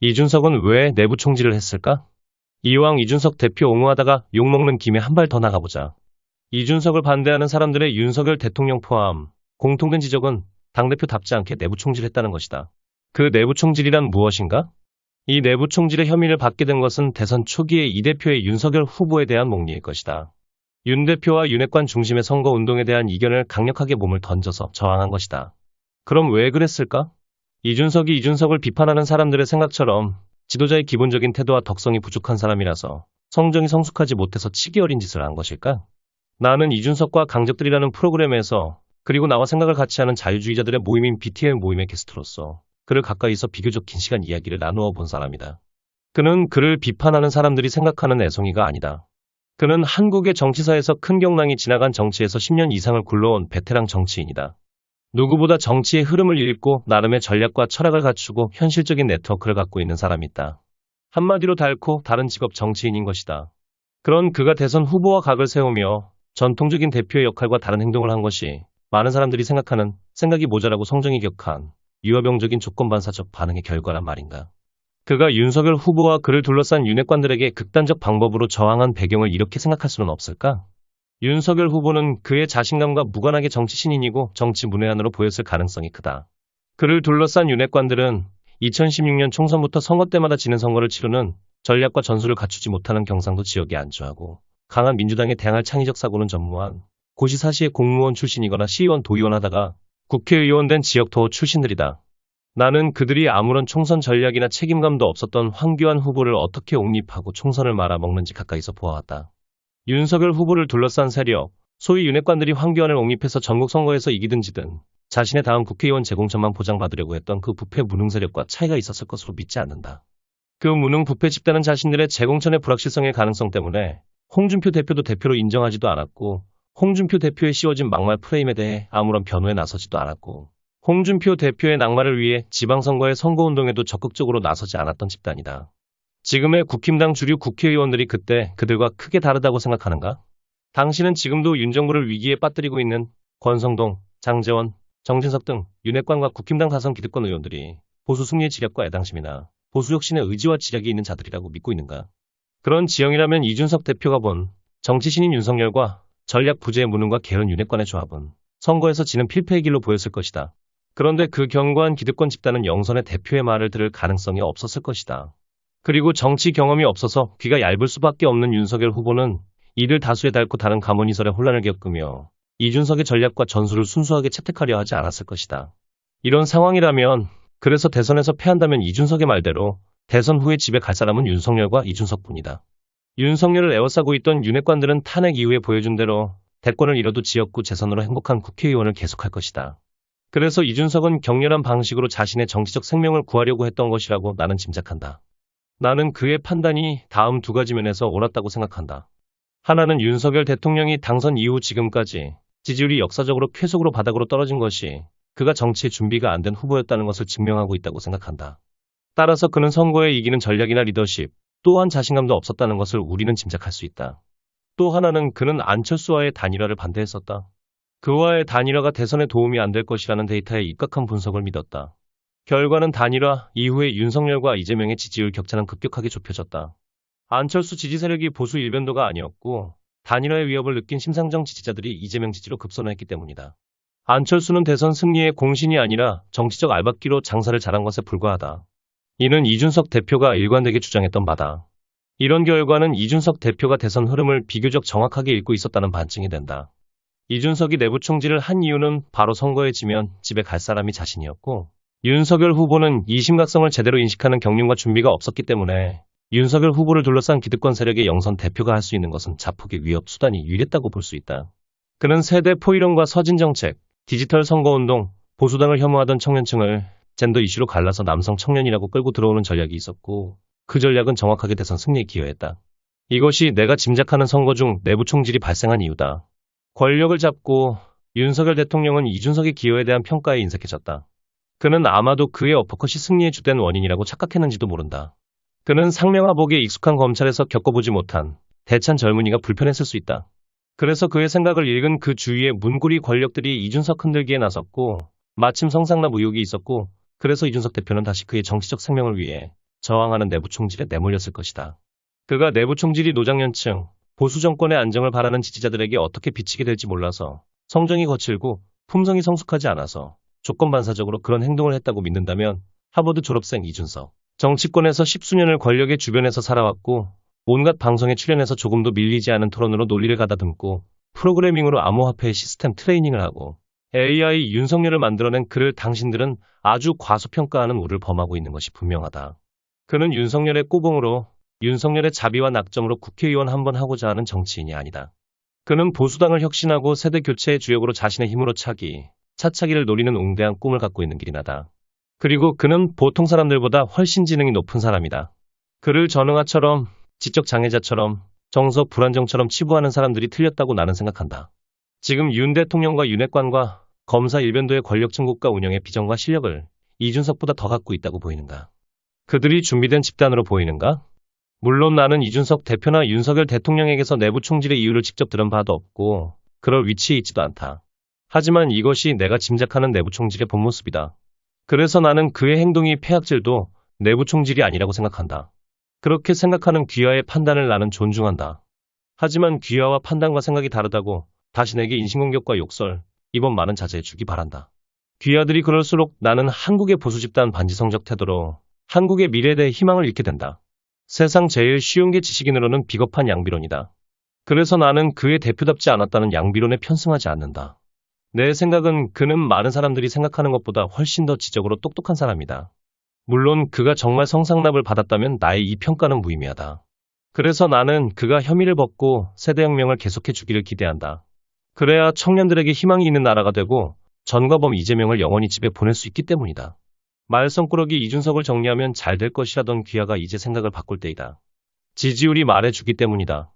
이준석은 왜 내부 총질을 했을까? 이왕 이준석 대표 옹호하다가 욕먹는 김에 한 발 더 나가보자. 이준석을 반대하는 사람들의 윤석열 대통령 포함 공통된 지적은 당대표답지 않게 내부 총질했다는 것이다. 그 내부 총질이란 무엇인가? 이 내부 총질의 혐의를 받게 된 것은 대선 초기에 이 대표의 윤석열 후보에 대한 목리일 것이다. 윤 대표와 윤핵관 중심의 선거운동에 대한 이견을 강력하게 몸을 던져서 저항한 것이다. 그럼 왜 그랬을까? 이준석이 이준석을 비판하는 사람들의 생각처럼 지도자의 기본적인 태도와 덕성이 부족한 사람이라서 성정이 성숙하지 못해서 치기 어린 짓을 한 것일까? 나는 이준석과 강적들이라는 프로그램에서 그리고 나와 생각을 같이 하는 자유주의자들의 모임인 BTL 모임의 게스트로서 그를 가까이서 비교적 긴 시간 이야기를 나누어 본 사람이다. 그는 그를 비판하는 사람들이 생각하는 애송이가 아니다. 그는 한국의 정치사에서 큰 경랑이 지나간 정치에서 10년 이상을 굴러온 베테랑 정치인이다. 누구보다 정치의 흐름을 읽고 나름의 전략과 철학을 갖추고 현실적인 네트워크를 갖고 있는 사람이다. 한마디로 닳고 다른 직업 정치인인 것이다. 그런 그가 대선 후보와 각을 세우며 전통적인 대표의 역할과 다른 행동을 한 것이 많은 사람들이 생각하는 생각이 모자라고 성정이 격한 유화병적인 조건반사적 반응의 결과란 말인가. 그가 윤석열 후보와 그를 둘러싼 윤핵관들에게 극단적 방법으로 저항한 배경을 이렇게 생각할 수는 없을까? 윤석열 후보는 그의 자신감과 무관하게 정치 신인이고 정치 문외한으로 보였을 가능성이 크다. 그를 둘러싼 윤핵관들은 2016년 총선부터 선거 때마다 지는 선거를 치르는 전략과 전술을 갖추지 못하는 경상도 지역에 안주하고 강한 민주당에 대항할 창의적 사고는 전무한 고시사시의 공무원 출신이거나 시의원 도의원 하다가 국회의원 된 지역토 출신들이다. 나는 그들이 아무런 총선 전략이나 책임감도 없었던 황교안 후보를 어떻게 옹립하고 총선을 말아먹는지 가까이서 보아왔다. 윤석열 후보를 둘러싼 세력, 소위 윤핵관들이 황교안을 옹립해서 전국 선거에서 이기든 지든 자신의 다음 국회의원 재공천만 보장받으려고 했던 그 부패 무능 세력과 차이가 있었을 것으로 믿지 않는다. 그 무능 부패 집단은 자신들의 재공천의 불확실성의 가능성 때문에 홍준표 대표도 대표로 인정하지도 않았고 홍준표 대표에 씌워진 막말 프레임에 대해 아무런 변호에 나서지도 않았고 홍준표 대표의 낙마를 위해 지방선거의 선거운동에도 적극적으로 나서지 않았던 집단이다. 지금의 국힘당 주류 국회의원들이 그때 그들과 크게 다르다고 생각하는가? 당신은 지금도 윤 정부를 위기에 빠뜨리고 있는 권성동, 장제원, 정진석 등 윤핵관과 국힘당 다선 기득권 의원들이 보수 승리의 지략과 애당심이나 보수 혁신의 의지와 지략이 있는 자들이라고 믿고 있는가? 그런 지형이라면 이준석 대표가 본 정치 신인 윤석열과 전략 부재의 무능과 게으른 윤핵관의 조합은 선거에서 지는 필패의 길로 보였을 것이다. 그런데 그 견고한 기득권 집단은 영선의 대표의 말을 들을 가능성이 없었을 것이다. 그리고 정치 경험이 없어서 귀가 얇을 수밖에 없는 윤석열 후보는 이들 다수에 닳고 다른 가문이설의 혼란을 겪으며 이준석의 전략과 전술을 순수하게 채택하려 하지 않았을 것이다. 이런 상황이라면 그래서 대선에서 패한다면 이준석의 말대로 대선 후에 집에 갈 사람은 윤석열과 이준석뿐이다. 윤석열을 에워싸고 있던 윤핵관들은 탄핵 이후에 보여준 대로 대권을 잃어도 지역구 재선으로 행복한 국회의원을 계속할 것이다. 그래서 이준석은 격렬한 방식으로 자신의 정치적 생명을 구하려고 했던 것이라고 나는 짐작한다. 나는 그의 판단이 다음 두 가지 면에서 옳았다고 생각한다. 하나는 윤석열 대통령이 당선 이후 지금까지 지지율이 역사적으로 쾌속으로 바닥으로 떨어진 것이 그가 정치에 준비가 안 된 후보였다는 것을 증명하고 있다고 생각한다. 따라서 그는 선거에 이기는 전략이나 리더십, 또한 자신감도 없었다는 것을 우리는 짐작할 수 있다. 또 하나는 그는 안철수와의 단일화를 반대했었다. 그와의 단일화가 대선에 도움이 안 될 것이라는 데이터에 입각한 분석을 믿었다. 결과는 단일화 이후에 윤석열과 이재명의 지지율 격차는 급격하게 좁혀졌다. 안철수 지지 세력이 보수 일변도가 아니었고 단일화의 위협을 느낀 심상정 지지자들이 이재명 지지로 급선회했기 때문이다. 안철수는 대선 승리의 공신이 아니라 정치적 알박기로 장사를 잘한 것에 불과하다. 이는 이준석 대표가 일관되게 주장했던 바다. 이런 결과는 이준석 대표가 대선 흐름을 비교적 정확하게 읽고 있었다는 반증이 된다. 이준석이 내부 총질을 한 이유는 바로 선거에 지면 집에 갈 사람이 자신이었고 윤석열 후보는 이 심각성을 제대로 인식하는 경륜과 준비가 없었기 때문에 윤석열 후보를 둘러싼 기득권 세력의 영선 대표가 할 수 있는 것은 자폭의 위협 수단이 유일했다고 볼 수 있다. 그는 세대 포이론과 서진정책, 디지털 선거운동, 보수당을 혐오하던 청년층을 젠더 이슈로 갈라서 남성 청년이라고 끌고 들어오는 전략이 있었고 그 전략은 정확하게 대선 승리에 기여했다. 이것이 내가 짐작하는 선거 중 내부 총질이 발생한 이유다. 권력을 잡고 윤석열 대통령은 이준석의 기여에 대한 평가에 인색해졌다. 그는 아마도 그의 어퍼컷이 승리의 주된 원인이라고 착각했는지도 모른다. 그는 상명하복에 익숙한 검찰에서 겪어보지 못한 대찬 젊은이가 불편했을 수 있다. 그래서 그의 생각을 읽은 그 주위의 문고리 권력들이 이준석 흔들기에 나섰고 마침 성상납 의혹이 있었고 그래서 이준석 대표는 다시 그의 정치적 생명을 위해 저항하는 내부 총질에 내몰렸을 것이다. 그가 내부 총질이 노장년층, 보수 정권의 안정을 바라는 지지자들에게 어떻게 비치게 될지 몰라서 성정이 거칠고 품성이 성숙하지 않아서 조건반사적으로 그런 행동을 했다고 믿는다면 하버드 졸업생 이준석. 정치권에서 십수년을 권력의 주변에서 살아왔고 온갖 방송에 출연해서 조금도 밀리지 않은 토론으로 논리를 가다듬고 프로그래밍으로 암호화폐의 시스템 트레이닝을 하고 AI 윤석열을 만들어낸 그를 당신들은 아주 과소평가하는 우를 범하고 있는 것이 분명하다. 그는 윤석열의 꼬봉으로 윤석열의 자비와 낙점으로 국회의원 한 번 하고자 하는 정치인이 아니다. 그는 보수당을 혁신하고 세대 교체의 주역으로 자신의 힘으로 차차기를 노리는 웅대한 꿈을 갖고 있는 길이나다. 그리고 그는 보통 사람들보다 훨씬 지능이 높은 사람이다. 그를 전응아처럼, 지적 장애자처럼, 정서 불안정처럼 치부하는 사람들이 틀렸다고 나는 생각한다. 지금 윤 대통령과 윤핵관과 검사 일변도의 권력층 국가 운영의 비전과 실력을 이준석보다 더 갖고 있다고 보이는가? 그들이 준비된 집단으로 보이는가? 물론 나는 이준석 대표나 윤석열 대통령에게서 내부 총질의 이유를 직접 들은 바도 없고 그럴 위치에 있지도 않다. 하지만 이것이 내가 짐작하는 내부 총질의 본 모습이다. 그래서 나는 그의 행동이 폐악질도 내부 총질이 아니라고 생각한다. 그렇게 생각하는 귀하의 판단을 나는 존중한다. 하지만 귀하와 판단과 생각이 다르다고 자신에게 인신공격과 욕설, 이번 말은 자제해주기 바란다. 귀하들이 그럴수록 나는 한국의 보수 집단 반지성적 태도로 한국의 미래에 대해 희망을 잃게 된다. 세상 제일 쉬운 게 지식인으로는 비겁한 양비론이다. 그래서 나는 그의 대표답지 않았다는 양비론에 편승하지 않는다. 내 생각은 그는 많은 사람들이 생각하는 것보다 훨씬 더 지적으로 똑똑한 사람이다. 물론 그가 정말 성상납을 받았다면 나의 이 평가는 무의미하다. 그래서 나는 그가 혐의를 벗고 세대혁명을 계속해 주기를 기대한다. 그래야 청년들에게 희망이 있는 나라가 되고 전과범 이재명을 영원히 집에 보낼 수 있기 때문이다. 말썽꾸러기 이준석을 정리하면 잘 될 것이라던 귀하가 이제 생각을 바꿀 때이다. 지지율이 말해주기 때문이다.